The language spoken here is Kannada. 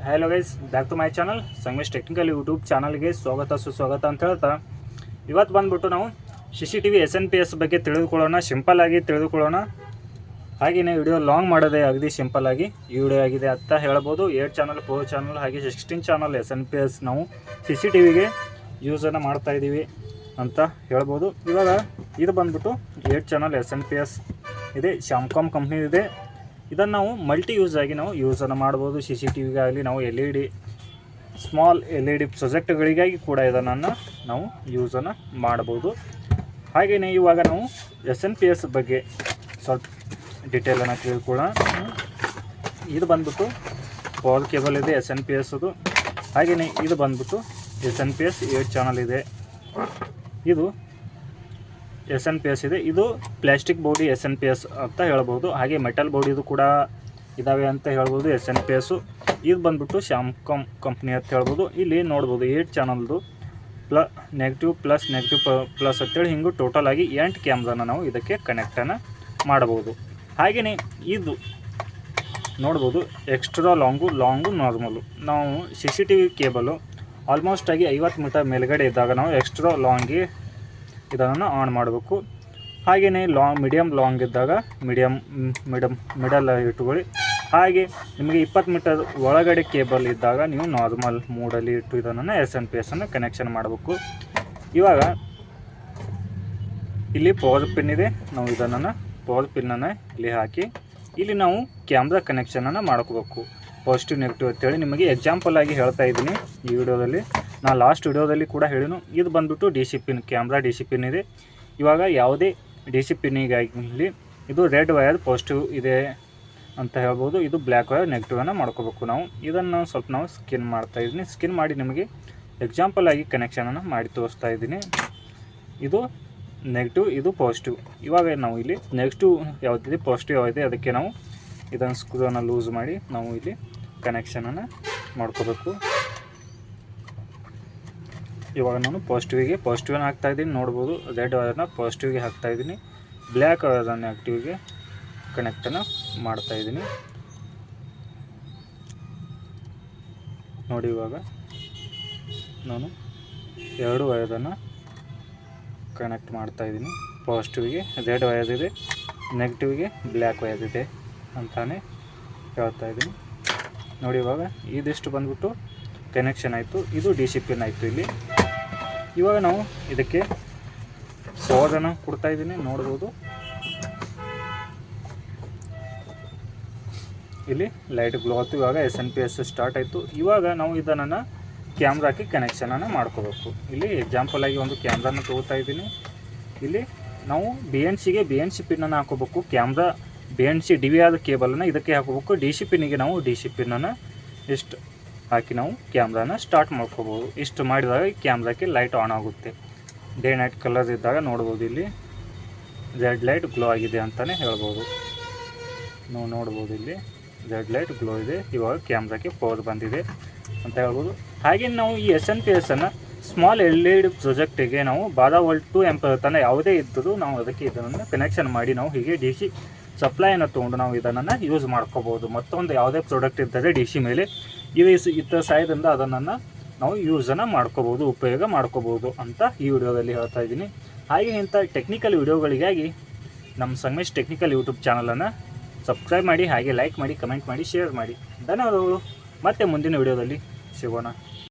Hello guys, back to my channel Sangamesh technical YouTube ಚಾನಲ್ಗೆ ಸ್ವಾಗತ ಸುಸ್ವಾಗತ ಅಂತ ಹೇಳ್ತಾ ಇವತ್ತು ಬಂದ್ಬಿಟ್ಟು ನಾವು CCTV SNPS ಬಗ್ಗೆ ತಿಳಿದುಕೊಳ್ಳೋಣ. ಸಿಂಪಲ್ ಆಗಿ ತಿಳಿದುಕೊಳ್ಳೋಣ. ಹಾಗೆಯೇ ವಿಡಿಯೋ ಲಾಂಗ್ ಮಾಡೋದೇ ಅಗದಿ ಸಿಂಪಲ್ ಆಗಿ ಈ ವಿಡಿಯೋ ಆಗಿದೆ ಅಂತ ಹೇಳ್ಬೋದು. 8 ಚಾನಲ್, 4 ಚಾನಲ್ ಹಾಗೆ 16 ಚಾನಲ್ SNPS ನಾವು CCTVಗೆ ಯೂಸನ್ನು ಮಾಡ್ತಾಯಿದ್ದೀವಿ ಅಂತ ಹೇಳ್ಬೋದು. ಇವಾಗ ಇದು ಬಂದ್ಬಿಟ್ಟು 8 ಚಾನಲ್ SNPS ಇದೆ, ಶಾಮ್ಕಾಮ್ ಕಂಪ್ನಿ ಇದೆ. ಇದನ್ನು ನಾವು ಮಲ್ಟಿ ಯೂಸ್ ಆಗಿ ನಾವು ಯೂಸನ್ನು ಮಾಡ್ಬೋದು. CCTVಗಾಗಲಿ ನಾವು LED ಸ್ಮಾಲ್ LED ಪ್ರೊಜೆಕ್ಟ್ಗಳಿಗಾಗಿ ಕೂಡ ಇದನ್ನು ನಾವು ಯೂಸನ್ನು ಮಾಡ್ಬೋದು. ಹಾಗೆಯೇ ಇವಾಗ ನಾವು SNPS ಬಗ್ಗೆ ಸ್ವಲ್ಪ ಡಿಟೇಲನ್ನು ತಿಳ್ಕೊಳ್ಳೋಣ. ಇದು ಬಂದ್ಬಿಟ್ಟು ಪವರ್ ಕೇಬಲ್ ಇದೆ SNPSದು. ಹಾಗೆಯೇ ಇದು ಬಂದ್ಬಿಟ್ಟು SNPS 8 ಚಾನಲ್ ಇದೆ. ಇದು SNPS ಇದೆ. ಇದು ಪ್ಲಾಸ್ಟಿಕ್ ಬಾಡಿ SNPS ಅಂತ ಹೇಳ್ಬೋದು. ಹಾಗೆ ಮೆಟಲ್ ಬಾಡಿದು ಕೂಡ ಇದ್ದಾವೆ ಅಂತ ಹೇಳ್ಬೋದು SNPS. ಇದು ಬಂದ್ಬಿಟ್ಟು ಶಾಮ್ಕಾಮ್ ಕಂಪ್ನಿ ಅಂತ ಹೇಳ್ಬೋದು. ಇಲ್ಲಿ ನೋಡ್ಬೋದು 8 ಚಾನಲ್ದು ನೆಗೆಟಿವ್ ಪ್ಲಸ್ ಅಂತೇಳಿ ಹಿಂಗೆ ಟೋಟಲ್ ಆಗಿ 8 ಕ್ಯಾಮ್ರಾನ ನಾವು ಇದಕ್ಕೆ ಕನೆಕ್ಟನ್ನು ಮಾಡ್ಬೋದು. ಹಾಗೆಯೇ ಇದು ನೋಡ್ಬೋದು ಎಕ್ಸ್ಟ್ರಾ ಲಾಂಗು ನಾರ್ಮಲು. ನಾವು CCTV ಕೇಬಲು ಆಲ್ಮೋಸ್ಟ್ ಆಗಿ 50 ಮೀಟರ್ ಮೇಲ್ಗಡೆ ಇದ್ದಾಗ ನಾವು ಎಕ್ಸ್ಟ್ರಾ ಲಾಂಗಿ ಇದನ್ನು ಆನ್ ಮಾಡಬೇಕು. ಹಾಗೆಯೇ ಮೀಡಿಯಮ್ ಲಾಂಗ್ ಇದ್ದಾಗ ಮಿಡಲ್ ಇಟ್ಕೊಳ್ಳಿ. ಹಾಗೆ ನಿಮಗೆ 20 ಮೀಟರ್ ಒಳಗಡೆ ಕೇಬಲ್ ಇದ್ದಾಗ ನೀವು ನಾರ್ಮಲ್ ಮೋಡಲ್ಲಿ ಇಟ್ಟು ಇದನ್ನು SNPSನ್ನು ಕನೆಕ್ಷನ್ ಮಾಡಬೇಕು. ಇವಾಗ ಇಲ್ಲಿ ಪವರ್ ಪಿನ್ ಇದೆ. ನಾವು ಇದನ್ನು ಪವರ್ ಪಿನ್ನನ್ನು ಇಲ್ಲಿ ಹಾಕಿ ಇಲ್ಲಿ ನಾವು ಕ್ಯಾಮ್ರಾ ಕನೆಕ್ಷನನ್ನು ಮಾಡ್ಕೋಬೇಕು. ಪಾಸಿಟಿವ್ ನೆಗೆಟಿವ್ ಅಂತೇಳಿ ನಿಮಗೆ ಎಕ್ಸಾಂಪಲ್ ಆಗಿ ಹೇಳ್ತಾ ಇದ್ದೀನಿ ಈ ವಿಡಿಯೋದಲ್ಲಿ. ನಾನು ಲಾಸ್ಟ್ ವಿಡಿಯೋದಲ್ಲಿ ಕೂಡ ಹೇಳಿನು. ಇದು ಬಂದ್ಬಿಟ್ಟು DC pin, camera DC pin ಇದೆ. ಇವಾಗ ಯಾವುದೇ DC ಪಿನ್ನಿಗಾಗಲಿ ಇದು ರೆಡ್ ವಯರ್ ಪಾಸಿಟಿವ್ ಇದೆ ಅಂತ ಹೇಳ್ಬೋದು. ಇದು ಬ್ಲ್ಯಾಕ್ ವಯರ್ ನೆಗೆಟಿವನ್ನು ಮಾಡ್ಕೋಬೇಕು. ನಾವು ಇದನ್ನು ಸ್ವಲ್ಪ ನಾವು ಸ್ಕಿನ್ ಮಾಡ್ತಾಯಿದ್ದೀನಿ. ಸ್ಕಿನ್ ಮಾಡಿ ನಿಮಗೆ ಎಕ್ಸಾಂಪಲ್ ಆಗಿ ಕನೆಕ್ಷನನ್ನು ಮಾಡಿ ತೋರಿಸ್ತಾ ಇದ್ದೀನಿ. ಇದು ನೆಗೆಟಿವ್, ಇದು ಪಾಸಿಟಿವ್. ಇವಾಗ ನಾವು ಇಲ್ಲಿ ನೆಗೆಟಿವ್ ಯಾವುದಿದೆ ಪಾಸಿಟಿವ್ ಯಾವುದಿದೆ ಅದಕ್ಕೆ ನಾವು ಇದನ್ನು ಸ್ಕ್ರೂವನ್ನು ಲೂಸ್ ಮಾಡಿ ನಾವು ಇಲ್ಲಿ ಕನೆಕ್ಷನನ್ನು ಮಾಡ್ಕೋಬೇಕು. ಇವಾಗ ನಾನು ಪಾಸಿಟಿವ್ನ ಹಾಕ್ತಾಯಿದ್ದೀನಿ. ನೋಡ್ಬೋದು ರೆಡ್ ವಯರ್ನ ಪಾಸಿಟಿವ್ಗೆ ಹಾಕ್ತಾಯಿದ್ದೀನಿ, ಬ್ಲ್ಯಾಕ್ ವಯರ್ನ ನೆಗೆಟಿವ್ಗೆ ಕನೆಕ್ಟನ್ನು ಮಾಡ್ತಾಯಿದ್ದೀನಿ. ನೋಡಿ ಇವಾಗ ನಾನು 2 ವಯರನ್ನು ಕನೆಕ್ಟ್ ಮಾಡ್ತಾಯಿದ್ದೀನಿ. ಪಾಸಿಟಿವ್ಗೆ ರೆಡ್ ವಯರ್ ಇದೆ, ನೆಗೆಟಿವ್ಗೆ ಬ್ಲ್ಯಾಕ್ ವಯರ್ ಇದೆ ಅಂತಾನೆ ಹೇಳ್ತಾಯಿದ್ದೀನಿ. ನೋಡಿ ಇವಾಗ ಇದಿಷ್ಟು ಬಂದ್ಬಿಟ್ಟು ಕನೆಕ್ಷನ್ ಆಯಿತು. ಇದು DC ಪಿನ್ ಆಯಿತು. ಇಲ್ಲಿ ಇವಾಗ ನಾವು ಇದಕ್ಕೆ ಪವರನ್ನು ಕೊಡ್ತಾಯಿದ್ದೀನಿ. ನೋಡ್ಬೋದು ಇಲ್ಲಿ ಲೈಟ್ ಗ್ಲೋ ಆಯಿತು. ಇವಾಗ SNPS ಸ್ಟಾರ್ಟ್ ಆಯಿತು. ಇವಾಗ ನಾವು ಇದನ್ನು ಕ್ಯಾಮ್ರಾಕ್ಕೆ ಕನೆಕ್ಷನನ್ನು ಮಾಡ್ಕೋಬೇಕು. ಇಲ್ಲಿ ಎಕ್ಸಾಂಪಲ್ ಆಗಿ ಒಂದು ಕ್ಯಾಮ್ರಾನ ತೊಗೊಳ್ತಾ ಇದ್ದೀನಿ. ಇಲ್ಲಿ ನಾವು BNC ಪಿನ್ನನ್ನು ಹಾಕೋಬೇಕು. ಕ್ಯಾಮ್ರಾ BNC DV ಆದ ಕೇಬಲನ್ನು ಇದಕ್ಕೆ ಹಾಕೋಬೇಕು. DC ಪಿನ್ನಿಗೆ ನಾವು DC ಪಿನ್ನನ್ನು ಇಷ್ಟು ಹಾಕಿ ನಾವು ಕ್ಯಾಮ್ರಾನ ಸ್ಟಾರ್ಟ್ ಮಾಡ್ಕೋಬೋದು. ಇಷ್ಟು ಮಾಡಿದಾಗ ಕ್ಯಾಮ್ರಾಕ್ಕೆ ಲೈಟ್ ಆನ್ ಆಗುತ್ತೆ. ಡೇ ನೈಟ್ ಕಲರ್ಸ್ ಇದ್ದಾಗ ನೋಡ್ಬೋದು ಇಲ್ಲಿ ರೆಡ್ ಲೈಟ್ ಗ್ಲೋ ಆಗಿದೆ ಅಂತಲೇ ಹೇಳ್ಬೋದು. ನಾವು ನೋಡ್ಬೋದು ಇಲ್ಲಿ ರೆಡ್ ಲೈಟ್ ಗ್ಲೋ ಇದೆ. ಇವಾಗ ಕ್ಯಾಮ್ರಾಕ್ಕೆ ಪವರ್ ಬಂದಿದೆ ಅಂತ ಹೇಳ್ಬೋದು. ಹಾಗೆ ನಾವು ಈ SNPSನ್ನು ಸ್ಮಾಲ್ LED ಪ್ರೊಜೆಕ್ಟಿಗೆ ನಾವು 12 ವೋಲ್ಟ್ 2 ಆಂಪಿಯರ್ ತನಕ ಯಾವುದೇ ಇದ್ದರೂ ನಾವು ಅದಕ್ಕೆ ಇದನ್ನು ಕನೆಕ್ಷನ್ ಮಾಡಿ ನಾವು ಹೀಗೆ DC ಸಪ್ಲೈಯನ್ನು ತೊಗೊಂಡು ನಾವು ಇದನ್ನು ಯೂಸ್ ಮಾಡ್ಕೋಬೋದು. ಮತ್ತೊಂದು ಯಾವುದೇ ಪ್ರಾಡಕ್ಟ್ ಇದ್ದರೆ DC ಮೇಲೆ ಇತರ ಸಹಾಯದಿಂದ ಅದನ್ನು ನಾವು ಯೂಸನ್ನು ಮಾಡ್ಕೋಬೋದು, ಉಪಯೋಗ ಮಾಡ್ಕೋಬೋದು ಅಂತ ಈ ವಿಡಿಯೋದಲ್ಲಿ ಹೇಳ್ತಾ ಇದ್ದೀನಿ. ಹಾಗೆ ಇಂಥ ಟೆಕ್ನಿಕಲ್ ವಿಡಿಯೋಗಳಿಗಾಗಿ ನಮ್ಮ ಸಂಗಮೇಶ್ ಟೆಕ್ನಿಕಲ್ ಯೂಟ್ಯೂಬ್ ಚಾನಲನ್ನು ಸಬ್ಸ್ಕ್ರೈಬ್ ಮಾಡಿ, ಹಾಗೆ ಲೈಕ್ ಮಾಡಿ, ಕಮೆಂಟ್ ಮಾಡಿ, ಶೇರ್ ಮಾಡಿ. ಧನ್ಯವಾದಗಳು. ಮತ್ತೆ ಮುಂದಿನ ವಿಡಿಯೋದಲ್ಲಿ ಸಿಗೋಣ.